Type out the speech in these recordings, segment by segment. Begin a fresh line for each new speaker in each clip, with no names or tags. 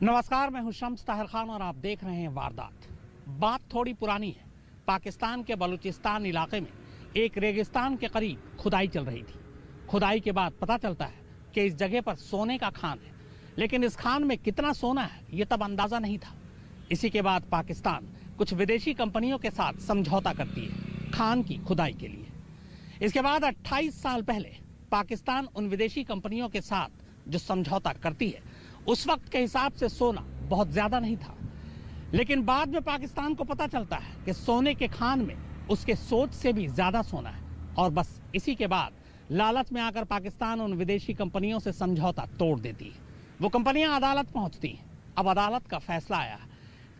नमस्कार, मैं हूं शम्स ताहिर खान और आप देख रहे हैं वारदात। बात थोड़ी पुरानी है। पाकिस्तान के बलूचिस्तान इलाके में एक रेगिस्तान के करीब खुदाई चल रही थी। खुदाई के बाद पता चलता है कि इस जगह पर सोने का खान है, लेकिन इस खान में कितना सोना है ये तब अंदाजा नहीं था। इसी के बाद पाकिस्तान कुछ विदेशी कंपनियों के साथ समझौता करती है खान की खुदाई के लिए। इसके बाद 28 साल पहले पाकिस्तान उन विदेशी कंपनियों के साथ जो समझौता करती है, उस वक्त के हिसाब से सोना बहुत ज्यादा नहीं था, लेकिन बाद में पाकिस्तान को पता चलता है कि सोने के खान में उसके सोच से भी ज्यादा सोना है। और बस इसी के बाद लालच में आकर पाकिस्तान उन विदेशी कंपनियों से समझौता तोड़ देती है। वो कंपनियां अदालत पहुंचती हैं। अब अदालत का फैसला आया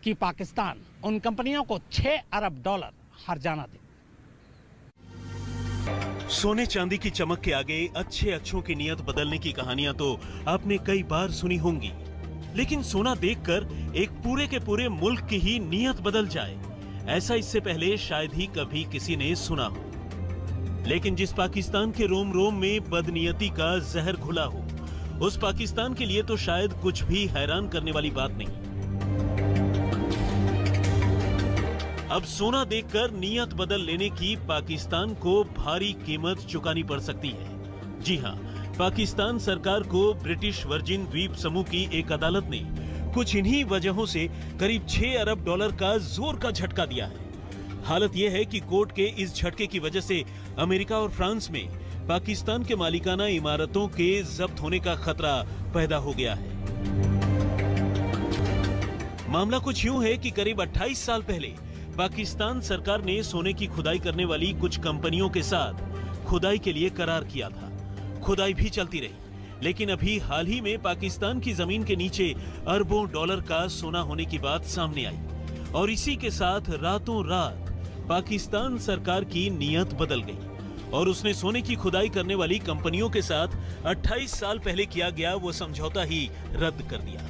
कि पाकिस्तान उन कंपनियों को $6 अरब हर्जाना दे।
सोने चांदी की चमक के आगे अच्छों की नियत बदलने की कहानियां तो आपने कई बार सुनी होंगी, लेकिन सोना देखकर एक पूरे के पूरे मुल्क की ही नियत बदल जाए, ऐसा इससे पहले शायद ही कभी किसी ने सुना हो। लेकिन जिस पाकिस्तान के रोम रोम में बदनीयती का जहर घुला हो, उस पाकिस्तान के लिए तो शायद कुछ भी हैरान करने वाली बात नहीं। अब सोना देखकर नियत बदल लेने की पाकिस्तान को भारी कीमत चुकानी पड़ सकती है। जी हां, पाकिस्तान सरकार को ब्रिटिश वर्जिन द्वीप समूह की एक अदालत ने कुछ इन्हीं वजहों से करीब $6 अरब का जोर का झटका दिया है। हालत यह है कि कोर्ट के इस झटके की वजह से अमेरिका और फ्रांस में पाकिस्तान के मालिकाना इमारतों के जब्त होने का खतरा पैदा हो गया है। मामला कुछ यूं है कि करीब 28 साल पहले पाकिस्तान सरकार ने सोने की खुदाई करने वाली कुछ कंपनियों के साथ खुदाई के लिए करार किया था। खुदाई भी चलती रही, लेकिन अभी हाल ही में पाकिस्तान की जमीन के नीचे अरबों डॉलर का सोना होने की बात सामने आई, और इसी के साथ रातों रात पाकिस्तान सरकार की नियत बदल गई और उसने सोने की खुदाई करने वाली कंपनियों के साथ 28 साल पहले किया गया वो समझौता ही रद्द कर दिया,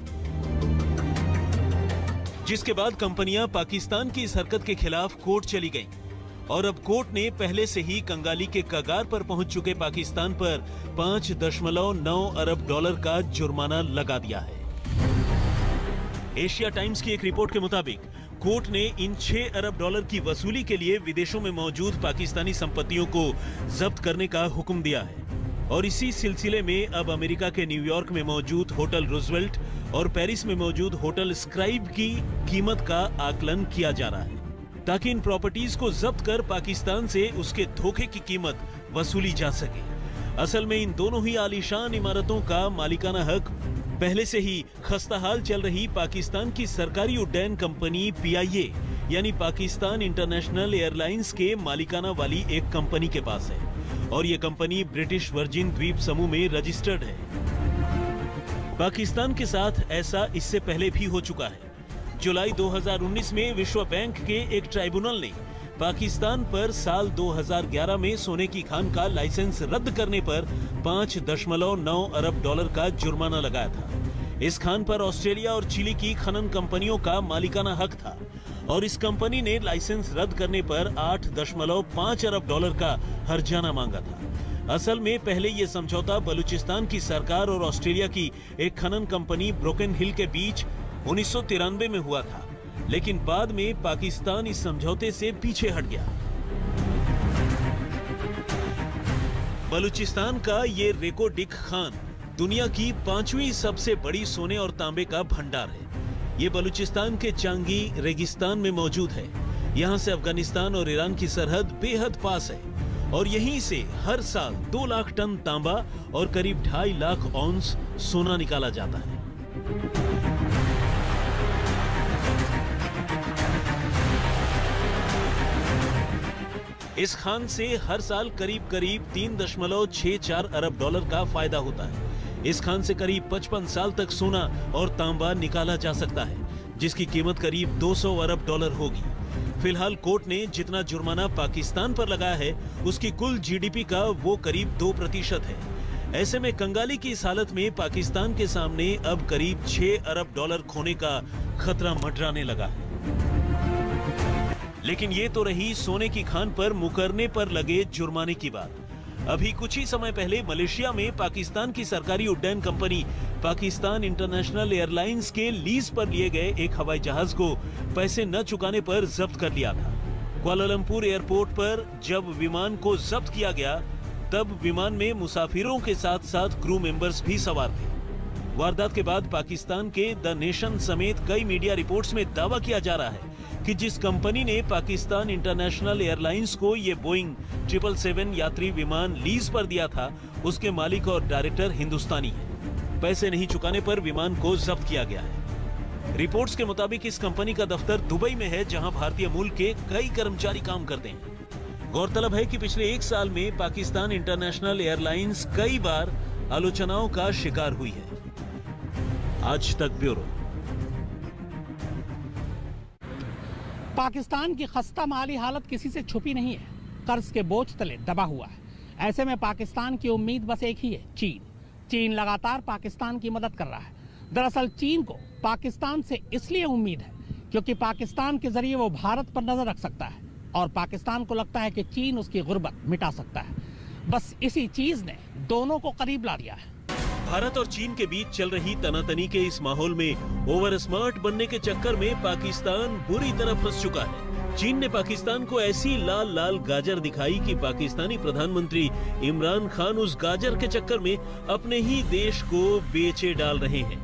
जिसके बाद कंपनियां पाकिस्तान की इस हरकत के खिलाफ कोर्ट चली गईं और अब कोर्ट ने पहले से ही कंगाली के कगार पर पहुंच चुके पाकिस्तान पर $5.9 अरब का जुर्माना लगा दिया है। एशिया टाइम्स की एक रिपोर्ट के मुताबिक कोर्ट ने इन $6 अरब की वसूली के लिए विदेशों में मौजूद पाकिस्तानी संपत्तियों को जब्त करने का हुक्म दिया है, और इसी सिलसिले में अब अमेरिका के न्यूयॉर्क में मौजूद होटल रूजवेल्ट और पेरिस में मौजूद होटल स्क्राइब की कीमत का आकलन किया जा रहा है, ताकि इन प्रॉपर्टीज को जब्त कर पाकिस्तान से उसके धोखे की कीमत वसूली जा सके। असल में इन दोनों ही आलीशान इमारतों का मालिकाना हक पहले से ही खस्ताहाल चल रही पाकिस्तान की सरकारी उड्डयन कंपनी PIA यानी पाकिस्तान इंटरनेशनल एयरलाइंस के मालिकाना वाली एक कंपनी के पास है, और ये कंपनी ब्रिटिश वर्जिन द्वीप समूह में रजिस्टर्ड है। पाकिस्तान के साथ ऐसा इससे पहले भी हो चुका है। जुलाई 2019 में विश्व बैंक के एक ट्राइब्यूनल ने पाकिस्तान पर साल 2011 में सोने की खान का लाइसेंस रद्द करने पर $5.9 अरब का जुर्माना लगाया था। इस खान पर ऑस्ट्रेलिया और चिली की खनन कंपनियों का मालिकाना हक था, और इस कंपनी ने लाइसेंस रद्द करने पर $8.5 अरब का हर्जाना मांगा था। असल में पहले ये समझौता बलूचिस्तान की सरकार और ऑस्ट्रेलिया की एक खनन कंपनी ब्रोकन हिल के बीच 1993 में हुआ था, लेकिन बाद में पाकिस्तान इस समझौते से पीछे हट गया। बलूचिस्तान का ये रेको डिक खान दुनिया की 5वीं सबसे बड़ी सोने और तांबे का भंडार है। ये बलूचिस्तान के चांगी रेगिस्तान में मौजूद है। यहाँ से अफगानिस्तान और ईरान की सरहद बेहद पास है, और यहीं से हर साल 2 लाख टन तांबा और करीब 2.5 लाख औंस सोना निकाला जाता है। इस खान से हर साल करीब 3.64 अरब का फायदा होता है। इस खान से करीब 55 साल तक सोना और तांबा निकाला जा सकता है, जिसकी कीमत करीब $200 अरब होगी। फिलहाल कोर्ट ने जितना जुर्माना पाकिस्तान पर लगाया है, उसकी कुल GDP का वो करीब 2% है। ऐसे में कंगाली की इस हालत में पाकिस्तान के सामने अब करीब $6 अरब खोने का खतरा मंडराने लगा है। लेकिन ये तो रही सोने की खान पर मुकरने पर लगे जुर्माने की बात। अभी कुछ ही समय पहले मलेशिया में पाकिस्तान की सरकारी उड्डयन कंपनी पाकिस्तान इंटरनेशनल एयरलाइंस के लीज पर लिए गए एक हवाई जहाज को पैसे न चुकाने पर जब्त कर लिया था। कुआलालंपुर एयरपोर्ट पर जब विमान को जब्त किया गया तब विमान में मुसाफिरों के साथ साथ क्रू मेंबर्स भी सवार थे। वारदात के बाद पाकिस्तान के द नेशन समेत कई मीडिया रिपोर्ट्स में दावा किया जा रहा है कि जिस कंपनी ने पाकिस्तान इंटरनेशनल एयरलाइंस को ये बोइंग 777 यात्री विमान लीज पर दिया था, उसके मालिक और डायरेक्टर हिंदुस्तानी है। पैसे नहीं चुकाने पर विमान को जब्त किया गया है। रिपोर्ट्स के मुताबिक इस कंपनी का दफ्तर दुबई में है, जहां भारतीय मूल के कई कर्मचारी काम करते हैं। गौरतलब है कि पिछले एक साल में पाकिस्तान इंटरनेशनल एयरलाइंस कई बार आलोचनाओं का शिकार हुई है। आज तक ब्यूरो।
पाकिस्तान की खस्ता माली हालत किसी से छुपी नहीं है, कर्ज के बोझ तले दबा हुआ है। ऐसे में पाकिस्तान की उम्मीद बस एक ही है, चीन। चीन लगातार पाकिस्तान की मदद कर रहा है। दरअसल चीन को पाकिस्तान से इसलिए उम्मीद है क्योंकि पाकिस्तान के जरिए वो भारत पर नजर रख सकता है और पाकिस्तान को लगता है कि चीन उसकी गुर्बत मिटा सकता है। बस इसी चीज ने दोनों को करीब ला दिया है।
भारत और चीन के बीच चल रही तनातनी के इस माहौल में ओवर स्मार्ट बनने के चक्कर में पाकिस्तान बुरी तरह फंस चुका है। चीन ने पाकिस्तान को ऐसी लाल लाल गाजर दिखाई कि पाकिस्तानी प्रधानमंत्री इमरान खान उस गाजर के चक्कर में अपने ही देश को बेचे डाल रहे हैं।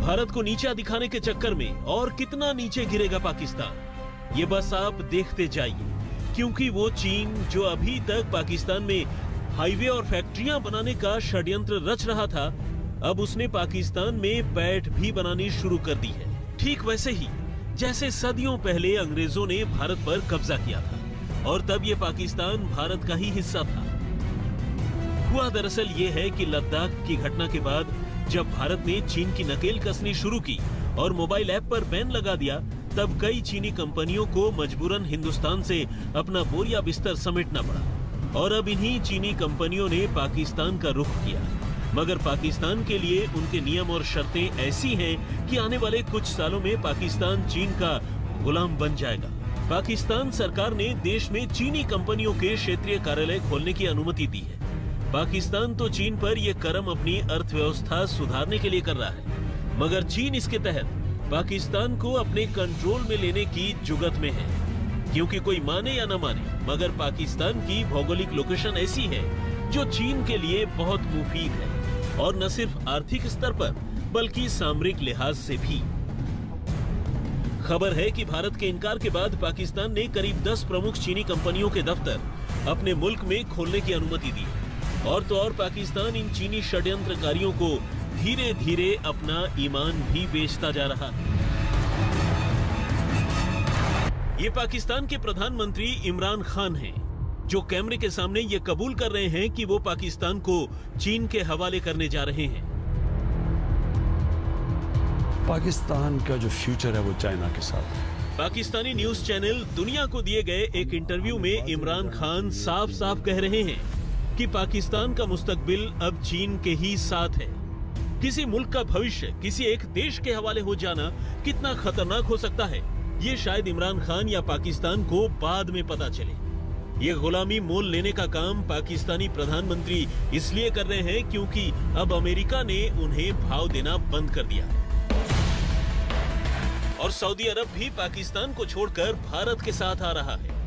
भारत को नीचा दिखाने के चक्कर में और कितना नीचे गिरेगा पाकिस्तान, ये बस आप देखते जाइए, क्योंकि वो चीन जो अभी तक पाकिस्तान में हाईवे और फैक्ट्रियां बनाने का षड्यंत्र रच रहा था, अब उसने पाकिस्तान में पैठ भी बनानी शुरू कर दी है। ठीक वैसे ही जैसे सदियों पहले अंग्रेजों ने भारत पर कब्जा किया था और तब ये पाकिस्तान भारत का ही हिस्सा था। हुआ दरअसल ये है कि लद्दाख की घटना के बाद जब भारत ने चीन की नकेल कसनी शुरू की और मोबाइल ऐप पर बैन लगा दिया, तब कई चीनी कंपनियों को मजबूरन हिंदुस्तान से अपना बोरिया बिस्तर समेटना पड़ा और अब इन्हीं चीनी कंपनियों ने पाकिस्तान का रुख किया। मगर पाकिस्तान के लिए उनके नियम और शर्तें ऐसी हैं कि आने वाले कुछ सालों में पाकिस्तान चीन का गुलाम बन जाएगा। पाकिस्तान सरकार ने देश में चीनी कंपनियों के क्षेत्रीय कार्यालय खोलने की अनुमति दी है। पाकिस्तान तो चीन पर यह कदम अपनी अर्थव्यवस्था सुधारने के लिए कर रहा है, मगर चीन इसके तहत पाकिस्तान को अपने कंट्रोल में लेने की जुगत में है। क्योंकि कोई माने या न माने, मगर पाकिस्तान की भौगोलिक लोकेशन ऐसी है जो चीन के लिए बहुत मुफीद है, और न सिर्फ आर्थिक स्तर पर बल्कि सामरिक लिहाज से भी। खबर है कि भारत के इनकार के बाद पाकिस्तान ने करीब 10 प्रमुख चीनी कंपनियों के दफ्तर अपने मुल्क में खोलने की अनुमति दी, और तो और पाकिस्तान इन चीनी षड्यंत्रकारियों को धीरे धीरे अपना ईमान भी बेचता जा रहा है। ये पाकिस्तान के प्रधानमंत्री इमरान खान हैं, जो कैमरे के सामने ये कबूल कर रहे हैं कि वो पाकिस्तान को चीन के हवाले करने जा रहे हैं।
पाकिस्तान का जो फ्यूचर है वो चाइना के साथ है।
पाकिस्तानी न्यूज चैनल दुनिया को दिए गए एक इंटरव्यू में इमरान खान साफ साफ कह रहे हैं कि पाकिस्तान का मुस्तकबिल अब चीन के ही साथ है। किसी मुल्क का भविष्य किसी एक देश के हवाले हो जाना कितना खतरनाक हो सकता है, ये शायद इमरान खान या पाकिस्तान को बाद में पता चले। ये गुलामी मोल लेने का काम पाकिस्तानी प्रधानमंत्री इसलिए कर रहे हैं क्योंकि अब अमेरिका ने उन्हें भाव देना बंद कर दिया है, और सऊदी अरब भी पाकिस्तान को छोड़कर भारत के साथ आ रहा है।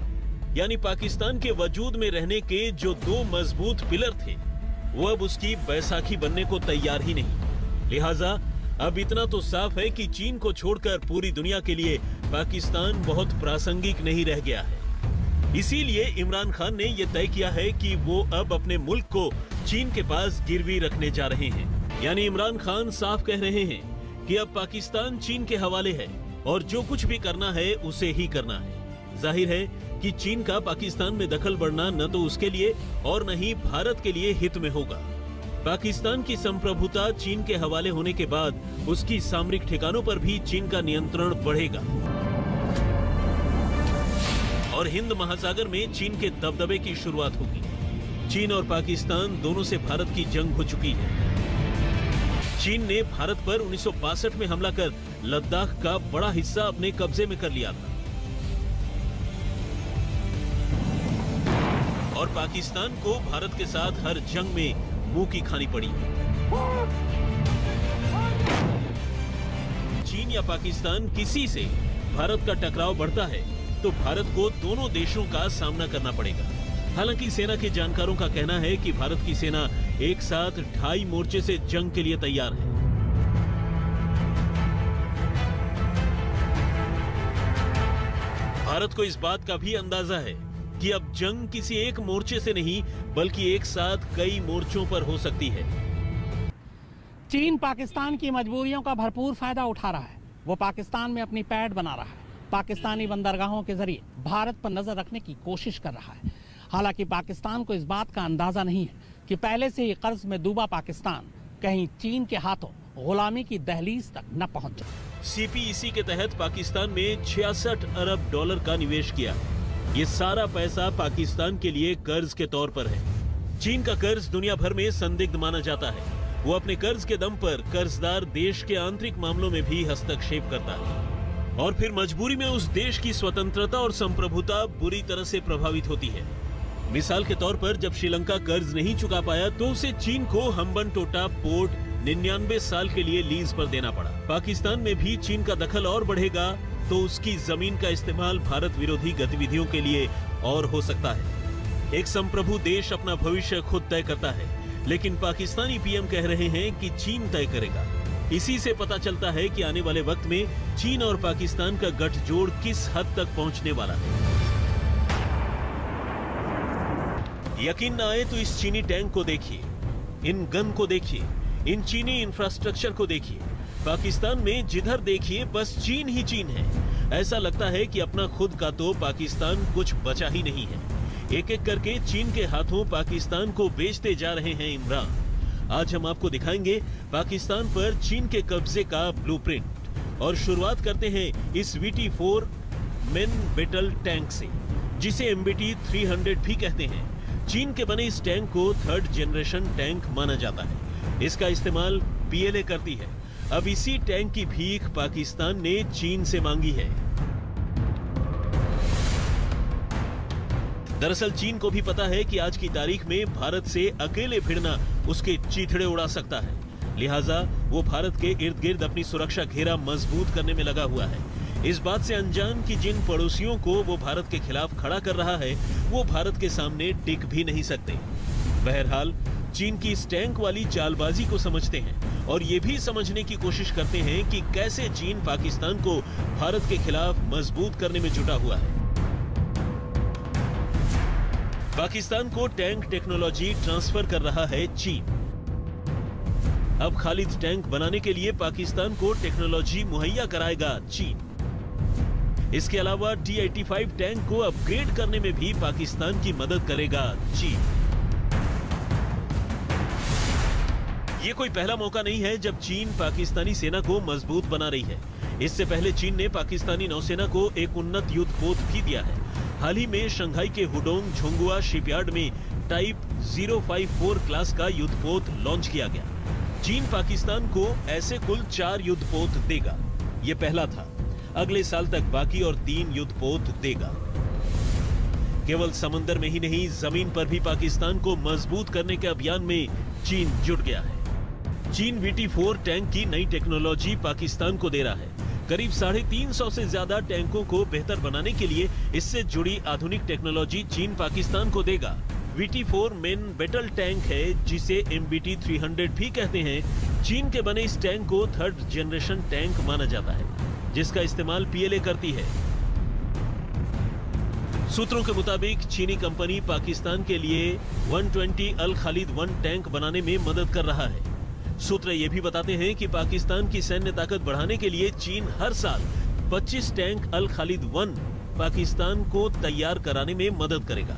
यानी पाकिस्तान के वजूद में रहने के जो 2 मजबूत पिलर थे, वो अब उसकी बैसाखी बनने को तैयार ही नहीं। लिहाजा अब इतना तो साफ है कि चीन को छोड़कर पूरी दुनिया के लिए पाकिस्तान बहुत प्रासंगिक नहीं रह गया है। इसीलिए इमरान खान ने यह तय किया है कि वो अब अपने मुल्क को चीन के पास गिरवी रखने जा रहे हैं। यानी इमरान खान साफ कह रहे हैं कि अब पाकिस्तान चीन के हवाले है और जो कुछ भी करना है उसे ही करना है। जाहिर है कि चीन का पाकिस्तान में दखल बढ़ना न तो उसके लिए और न ही भारत के लिए हित में होगा। पाकिस्तान की संप्रभुता चीन के हवाले होने के बाद उसकी सामरिक ठिकानों पर भी चीन का नियंत्रण बढ़ेगा और हिंद महासागर में चीन के दबदबे की शुरुआत होगी। चीन और पाकिस्तान दोनों से भारत की जंग हो चुकी है। चीन ने भारत पर 1962 में हमला कर लद्दाख का बड़ा हिस्सा अपने कब्जे में कर लिया था। और पाकिस्तान को भारत के साथ हर जंग में मुंह की खानी पड़ी। चीन या पाकिस्तान किसी से भारत का टकराव बढ़ता है तो भारत को दोनों देशों का सामना करना पड़ेगा। हालांकि सेना के जानकारों का कहना है कि भारत की सेना एक साथ 2.5 मोर्चे से जंग के लिए तैयार है। भारत को इस बात का भी अंदाजा है कि अब जंग किसी एक मोर्चे से नहीं बल्कि एक साथ कई मोर्चों पर हो सकती है।
चीन पाकिस्तान की मजबूरियों का भरपूर फायदा उठा रहा है। वो पाकिस्तान में अपनी पैठ बना रहा है, पाकिस्तानी बंदरगाहों के जरिए भारत पर नजर रखने की कोशिश कर रहा है। हालांकि पाकिस्तान को इस बात का अंदाजा नहीं है कि पहले से ही कर्ज में डूबा पाकिस्तान कहीं चीन के हाथों गुलामी की दहलीज तक न पहुंच जाए।
CPEC के तहत पाकिस्तान में 66 अरब डॉलर का निवेश किया। ये सारा पैसा पाकिस्तान के लिए कर्ज के तौर पर है। चीन का कर्ज दुनिया भर में संदिग्ध माना जाता है। वो अपने कर्ज के दम पर कर्जदार देश के आंतरिक मामलों में भी हस्तक्षेप करता है और फिर मजबूरी में उस देश की स्वतंत्रता और संप्रभुता बुरी तरह से प्रभावित होती है। मिसाल के तौर पर जब श्रीलंका कर्ज नहीं चुका पाया तो उसे चीन को हम्बनटोटा पोर्ट 99 साल के लिए लीज पर देना पड़ा। पाकिस्तान में भी चीन का दखल और बढ़ेगा तो उसकी जमीन का इस्तेमाल भारत विरोधी गतिविधियों के लिए और हो सकता है। एक संप्रभु देश अपना भविष्य खुद तय करता है, लेकिन पाकिस्तानी पीएम कह रहे हैं कि चीन तय करेगा। इसी से पता चलता है कि आने वाले वक्त में चीन और पाकिस्तान का गठजोड़ किस हद तक पहुंचने वाला है। यकीन न आए तो इस चीनी टैंक को देखिए, इन गन को देखिए, इन चीनी इंफ्रास्ट्रक्चर को देखिए। पाकिस्तान में जिधर देखिए बस चीन ही चीन है। ऐसा लगता है कि अपना खुद का तो पाकिस्तान कुछ बचा ही नहीं है। एक एक करके चीन के हाथों पाकिस्तान को बेचते जा रहे हैं इमरान। आज हम आपको दिखाएंगे पाकिस्तान पर चीन के कब्जे का ब्लूप्रिंट और शुरुआत करते हैं इस VT4 मेन बैटल टैंक से, जिसे MBT 300 भी कहते हैं। चीन के बने इस टैंक को 3rd जनरेशन टैंक माना जाता है। इसका इस्तेमाल PLA करती है। अब इसी टैंक की भीख पाकिस्तान ने चीन से मांगी है। दरअसल चीन को भी पता है कि आज की तारीख में भारत से अकेले भिड़ना उसके चीथड़े उड़ा सकता है। लिहाजा वो भारत के इर्द गिर्द अपनी सुरक्षा घेरा मजबूत करने में लगा हुआ है। इस बात से अनजान कि जिन पड़ोसियों को वो भारत के खिलाफ खड़ा कर रहा है वो भारत के सामने टिक भी नहीं सकते। बहरहाल चीन की इस टैंक वाली चालबाजी को समझते हैं और ये भी समझने की कोशिश करते हैं कि कैसे चीन पाकिस्तान को भारत के खिलाफ मजबूत करने में जुटा हुआ है। पाकिस्तान को टैंक टेक्नोलॉजी ट्रांसफर कर रहा है चीन। अब खालिद टैंक बनाने के लिए पाकिस्तान को टेक्नोलॉजी मुहैया कराएगा चीन। इसके अलावा T-85 टैंक को अपग्रेड करने में भी पाकिस्तान की मदद करेगा चीन। ये कोई पहला मौका नहीं है जब चीन पाकिस्तानी सेना को मजबूत बना रही है। इससे पहले चीन ने पाकिस्तानी नौसेना को एक उन्नत युद्धपोत भी दिया है। हाल ही में शंघाई के हुडोंग झोंगुआ शिपयार्ड में टाइप 054 क्लास का युद्धपोत लॉन्च किया गया। चीन पाकिस्तान को ऐसे कुल 4 युद्धपोत देगा। ये पहला था। अगले साल तक बाकी और 3 युद्धपोत देगा। केवल समंदर में ही नहीं, जमीन पर भी पाकिस्तान को मजबूत करने के अभियान में चीन जुट गया है। चीन VT4 टैंक की नई टेक्नोलॉजी पाकिस्तान को दे रहा है। करीब 350 से ज्यादा टैंकों को बेहतर बनाने के लिए इससे जुड़ी आधुनिक टेक्नोलॉजी चीन पाकिस्तान को देगा। VT4 मेन बैटल टैंक है, जिसे MBT 300 भी कहते हैं। चीन के बने इस टैंक को 3rd जनरेशन टैंक माना जाता है, जिसका इस्तेमाल PLA करती है। सूत्रों के मुताबिक चीनी कंपनी पाकिस्तान के लिए 120 अल खालिद 1 टैंक बनाने में मदद कर रहा है। सूत्र ये भी बताते हैं कि पाकिस्तान की सैन्य ताकत बढ़ाने के लिए चीन हर साल 25 टैंक अल खालिद 1 पाकिस्तान को तैयार कराने में मदद करेगा।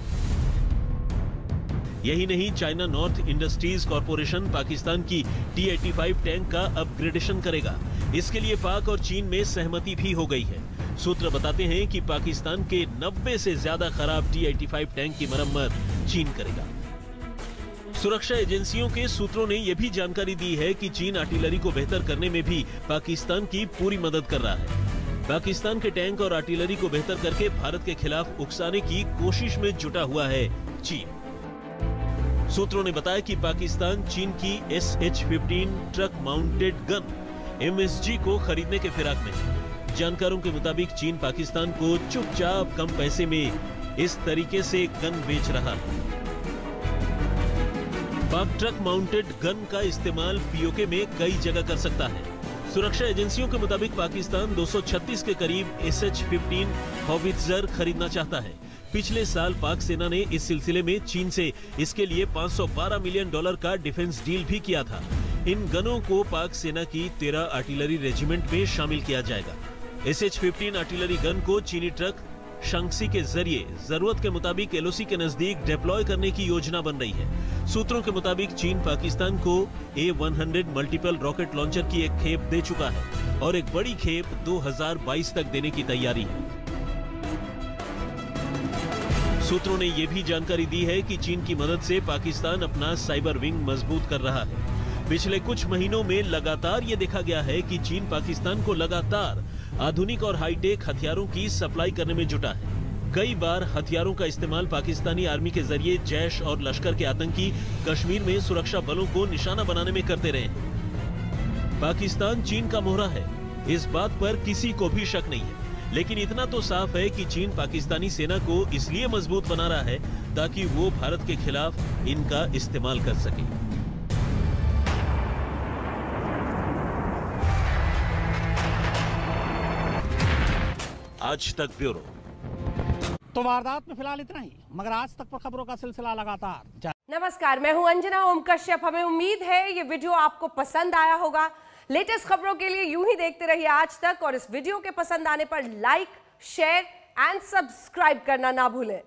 यही नहीं, China north industries corporation Pakistan की T-85 टैंक का अपग्रेडेशन करेगा। इसके लिए पाक और चीन में सहमति भी हो गई है। सूत्र बताते हैं कि पाकिस्तान के 90 से ज्यादा खराब T-85 टैंक की मरम्मत चीन करेगा। सुरक्षा एजेंसियों के सूत्रों ने यह भी जानकारी दी है कि चीन आर्टिलरी को बेहतर करने में भी पाकिस्तान की पूरी मदद कर रहा है। पाकिस्तान के टैंक और आर्टिलरी को बेहतर करके भारत के खिलाफ उकसाने की कोशिश में जुटा हुआ है चीन। सूत्रों ने बताया कि पाकिस्तान चीन की SH-15 truck mounted gun MSG को खरीदने के फिराक में है। जानकारों के मुताबिक चीन पाकिस्तान को चुपचाप कम पैसे में इस तरीके से गन बेच रहा है। पाक ट्रक माउंटेड गन का इस्तेमाल POK में कई जगह कर सकता है। सुरक्षा एजेंसियों के मुताबिक पाकिस्तान 236 के करीब SH-15 हॉवित्जर खरीदना चाहता है। पिछले साल पाक सेना ने इस सिलसिले में चीन से इसके लिए $512 मिलियन का डिफेंस डील भी किया था। इन गनों को पाक सेना की 13 आर्टिलरी रेजिमेंट में शामिल किया जाएगा। SH-15 आर्टिलरी गन को चीनी ट्रक शंक्सी के जरिए जरूरत के मुताबिक LOC के नजदीक डिप्लॉय करने की योजना बन रही है। सूत्रों के मुताबिक चीन पाकिस्तान को A-100 मल्टीपल रॉकेट लॉन्चर की एक खेप दे चुका है और एक बड़ी खेप 2022 तक देने की तैयारी है। सूत्रों ने यह भी जानकारी दी है कि चीन की मदद से पाकिस्तान अपना साइबर विंग मजबूत कर रहा है। पिछले कुछ महीनों में लगातार ये देखा गया है कि चीन पाकिस्तान को लगातार आधुनिक और हाईटेक हथियारों की सप्लाई करने में जुटा है। कई बार हथियारों का इस्तेमाल पाकिस्तानी आर्मी के जरिए जैश और लश्कर के आतंकी कश्मीर में सुरक्षा बलों को निशाना बनाने में करते रहे हैं। पाकिस्तान चीन का मोहरा है, इस बात पर किसी को भी शक नहीं है। लेकिन इतना तो साफ है कि चीन पाकिस्तानी सेना को इसलिए मजबूत बना रहा है ताकि वो भारत के खिलाफ इनका इस्तेमाल कर सके। आज तक ब्यूरो।
तो वारदात में फिलहाल इतना ही, मगर आज तक पर खबरों का सिलसिला लगातार।
नमस्कार, मैं हूं अंजना ओम कश्यप। हमें उम्मीद है ये वीडियो आपको पसंद आया होगा। लेटेस्ट खबरों के लिए यूं ही देखते रहिए आज तक, और इस वीडियो के पसंद आने पर लाइक, शेयर एंड सब्सक्राइब करना ना भूलें।